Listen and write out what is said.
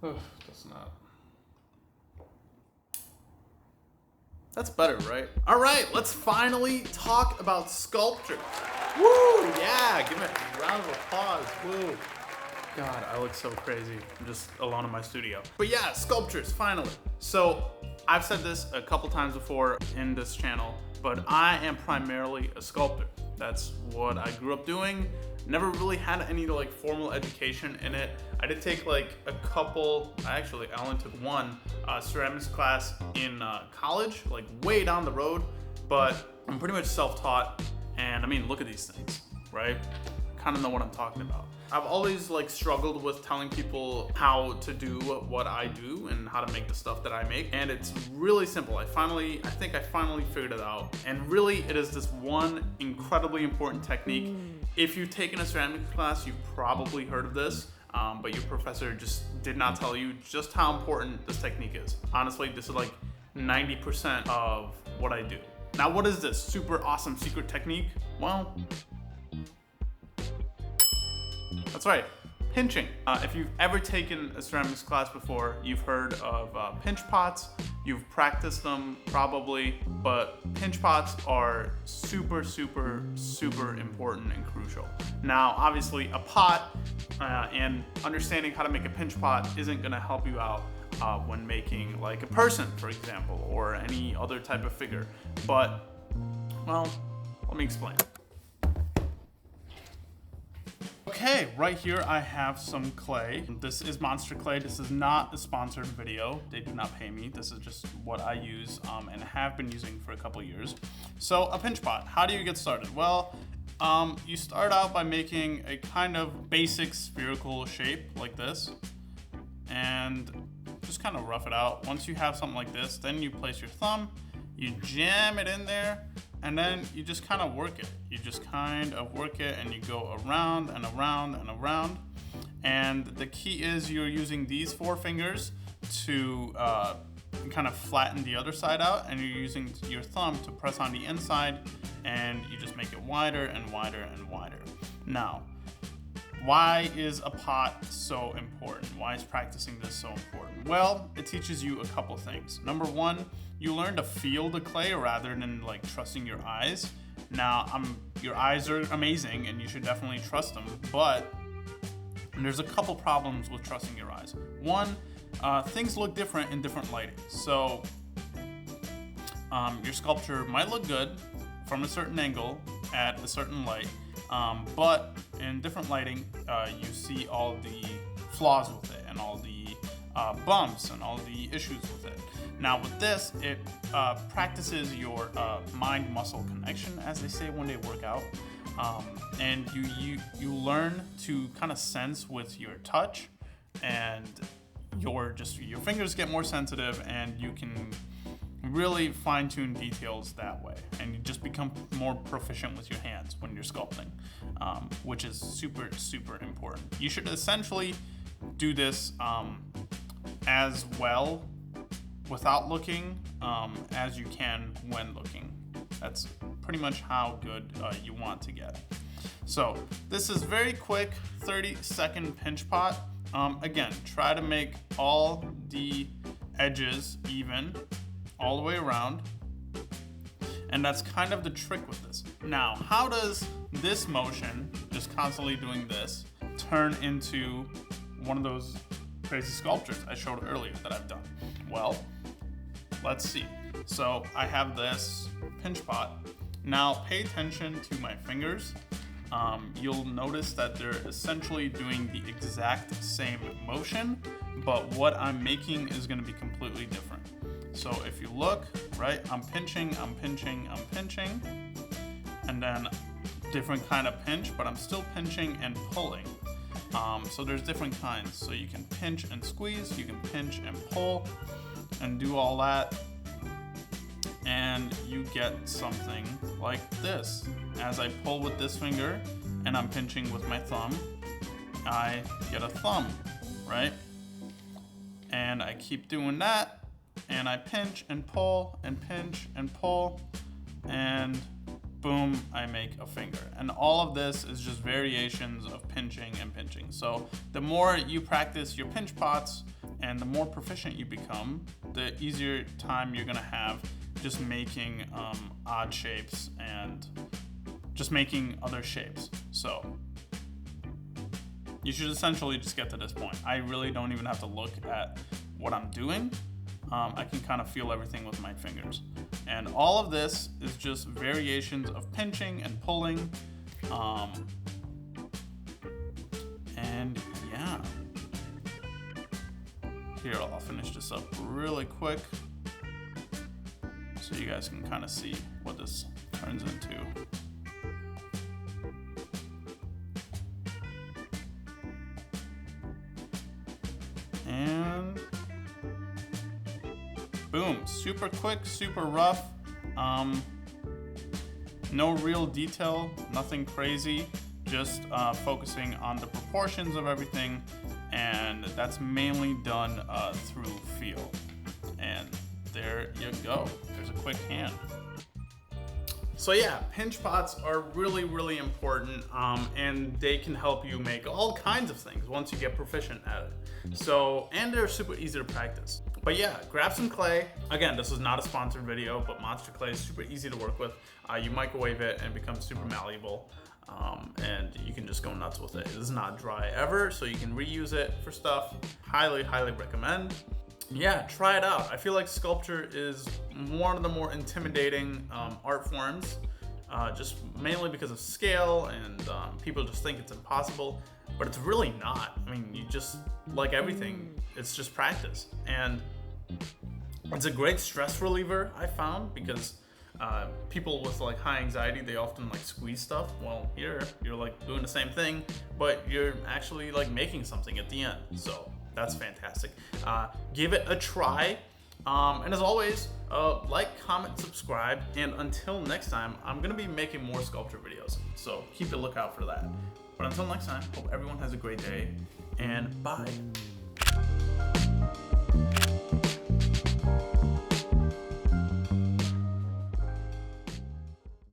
That's not. That's better, right? All right, let's finally talk about sculpture. Woo! Yeah, give it a round of applause. Woo! God, I look so crazy. I'm just alone in my studio. But yeah, sculptures, finally. So, I've said this a couple times before in this channel, but I am primarily a sculptor. That's what I grew up doing. Never really had any like formal education in it. I did take like a couple, I only took one ceramics class in college, like way down the road, but I'm pretty much self-taught. And I mean, look at these things, right? Kind of know what I'm talking about. I've always like struggled with telling people how to do what I do and how to make the stuff that I make. And it's really simple. I think I finally figured it out. And really it is this one incredibly important technique. If you've taken a ceramics class, you've probably heard of this, but your professor just did not tell you just how important this technique is. Honestly, this is like 90% of what I do. Now, what is this super awesome secret technique? Well, that's right, pinching. If you've ever taken a ceramics class before, you've heard of pinch pots. You've practiced them probably, but pinch pots are super, super, super important and crucial. Now, obviously, a pot and understanding how to make a pinch pot isn't gonna help you out when making like a person, for example, or any other type of figure. But, well, let me explain. Okay, right here I have some clay. This is Monster Clay. This is not a sponsored video. They do not pay me. This is just what I use and have been using for a couple years. So a pinch pot, how do you get started? Well, you start out by making a kind of basic spherical shape like this and just kind of rough it out. Once you have something like this, then you place your thumb, you jam it in there, and then you just kind of work it. You just kind of work it and you go around and around and around. And the key is you're using these 4 fingers to kind of flatten the other side out, and you're using your thumb to press on the inside, and you just make it wider and wider and wider. Now, why is a pot so important? Why is practicing this so important? Well, it teaches you a couple things. Number one, you learn to feel the clay rather than like trusting your eyes. Now, your eyes are amazing and you should definitely trust them, but there's a couple problems with trusting your eyes. One, things look different in different lighting. So your sculpture might look good from a certain angle at a certain light, but in different lighting, you see all the flaws with it and all the bumps and all the issues with it. Now with this, it practices your mind-muscle connection, as they say when they work out, and you learn to kind of sense with your touch, and your fingers get more sensitive, and you can really fine-tune details that way, and you just become more proficient with your hands when you're sculpting, which is super, super important. You should essentially do this as well without looking as you can when looking. That's pretty much how good you want to get. So this is very quick, 30-second pinch pot. Again, try to make all the edges even all the way around, and that's kind of the trick with this. Now, how does this motion, just constantly doing this, turn into one of those crazy sculptures I showed earlier that I've done? Well, let's see. So I have this pinch pot. Now pay attention to my fingers. You'll notice that they're essentially doing the exact same motion, but what I'm making is going to be completely different. So if you look, right, I'm pinching, and then different kind of pinch, but I'm still pinching and pulling. So there's different kinds. So you can pinch and squeeze, you can pinch and pull, and do all that, and you get something like this. As I pull with this finger and I'm pinching with my thumb, I get a thumb, right? And I keep doing that, and I pinch and pull and pinch and pull, and boom, I make a finger. And all of this is just variations of pinching and pinching. So the more you practice your pinch pots, And the more proficient you become, the easier time you're gonna have just making odd shapes and just making other shapes. So you should essentially just get to this point. I really don't even have to look at what I'm doing. I can kind of feel everything with my fingers. And all of this is just variations of pinching and pulling. And yeah. Here, I'll finish this up really quick so you guys can kind of see what this turns into. And boom, super quick, super rough. No real detail, nothing crazy, just focusing on the proportions of everything, and that's mainly done through feel. And there you go, there's a quick hand. So yeah, pinch pots are really, really important, and they can help you make all kinds of things once you get proficient at it. So, and they're super easy to practice. But yeah, grab some clay. Again, this is not a sponsored video, but monster clay is super easy to work with. You microwave it and it becomes super malleable, and you can just go nuts with it. It is not dry ever, so you can reuse it for stuff. Highly, highly recommend. Yeah, try it out. I feel like sculpture is one of the more intimidating art forms, just mainly because of scale, and people just think it's impossible, but it's really not. I mean, you just, like everything, it's just practice. And it's a great stress reliever, I found, because people with like high anxiety, they often like squeeze stuff. Well, here, you're like doing the same thing, but you're actually like making something at the end. So that's fantastic. Give it a try. And as always, like, comment, subscribe, and until next time, I'm gonna be making more sculpture videos, so keep a lookout for that. But until next time, hope everyone has a great day, and bye.